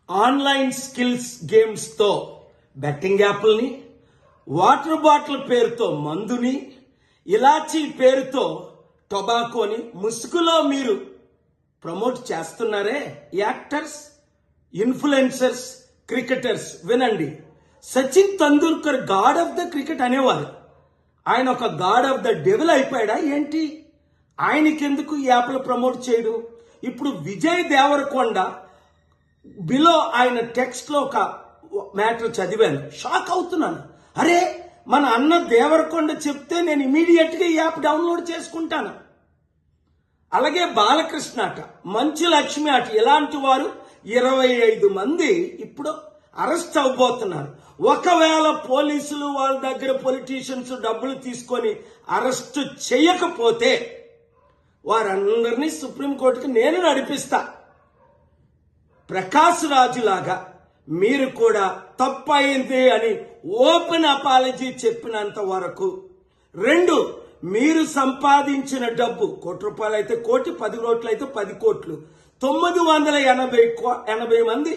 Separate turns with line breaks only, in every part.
Online skills గేమ్స్తో betting యాప్ల్ని, water bottle పేరుతో మందుని, ఇలాచీ పేరుతో టొబాకోని ముసుగులో మీరు ప్రమోట్ చేస్తున్నారే యాక్టర్స్, ఇన్ఫ్లుయెన్సర్స్, క్రికెటర్స్. వినండి, Sachin Tendulkar god of the cricket అనేవారు. ఆయన ఒక గాడ్ ఆఫ్ ద డెవిల్ అయిపోయాడా ఏంటి? ఆయనకెందుకు ఈ యాప్లు ప్రమోట్ చేయడం? ఇప్పుడు విజయ్ దేవరకొండ బిలో ఆయన టెక్స్ట్ లో ఒక మ్యాటర్ చదివాను, షాక్ అవుతున్నాను. అరే, మన అన్న దేవరకొండ చెప్తే నేను ఇమీడియట్ గా ఈ యాప్ డౌన్లోడ్ చేసుకుంటాను. అలాగే బాలకృష్ణ అట, మంచు లక్ష్మి అట, ఇలాంటి వారు 25 మంది ఇప్పుడు అరెస్ట్ అవబోతున్నారు. ఒకవేళ పోలీసులు వాళ్ళ దగ్గర పొలిటీషియన్స్ డబ్బులు తీసుకొని అరెస్ట్ చేయకపోతే వారందరినీ సుప్రీంకోర్టుకి నేను నడిపిస్తా. ప్రకాష్ రాజు లాగా మీరు కూడా తప్పయింది అని ఓపెన్ అపాలజీ చెప్పినంత వరకు. 2, మీరు సంపాదించిన డబ్బు ₹1 అయితే 1 కోటి, 10 కోట్లు అయితే 10 కోట్లు, 980 మంది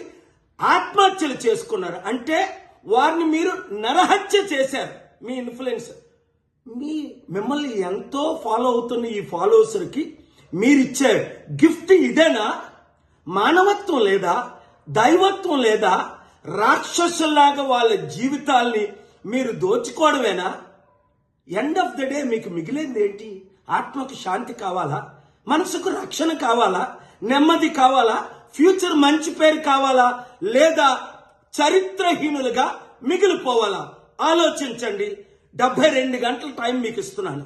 ఆత్మహత్యలు చేసుకున్నారు. అంటే వారిని మీరు నరహత్య చేశారు. మీ ఇన్ఫ్లుయెన్సర్ మిమ్మల్ని ఎంతో ఫాలో అవుతున్న ఈ ఫాలోవర్స్కి మీరిచ్చే గిఫ్ట్ ఇదేనా? మానవత్వం లేదా? దైవత్వం లేదా? రాక్షసుల్లాగా వాళ్ళ జీవితాల్ని మీరు దోచుకోవడమేనా? ఎండ్ ఆఫ్ ద డే మీకు మిగిలింది ఏంటి? ఆత్మకు శాంతి కావాలా? మనసుకు రక్షణ కావాలా? నెమ్మది కావాలా? ఫ్యూచర్ మంచి పేరు కావాలా? లేదా చరిత్రహీనులుగా మిగిలిపోవాలా? ఆలోచించండి. 72 గంటల టైం మీకు ఇస్తున్నాను.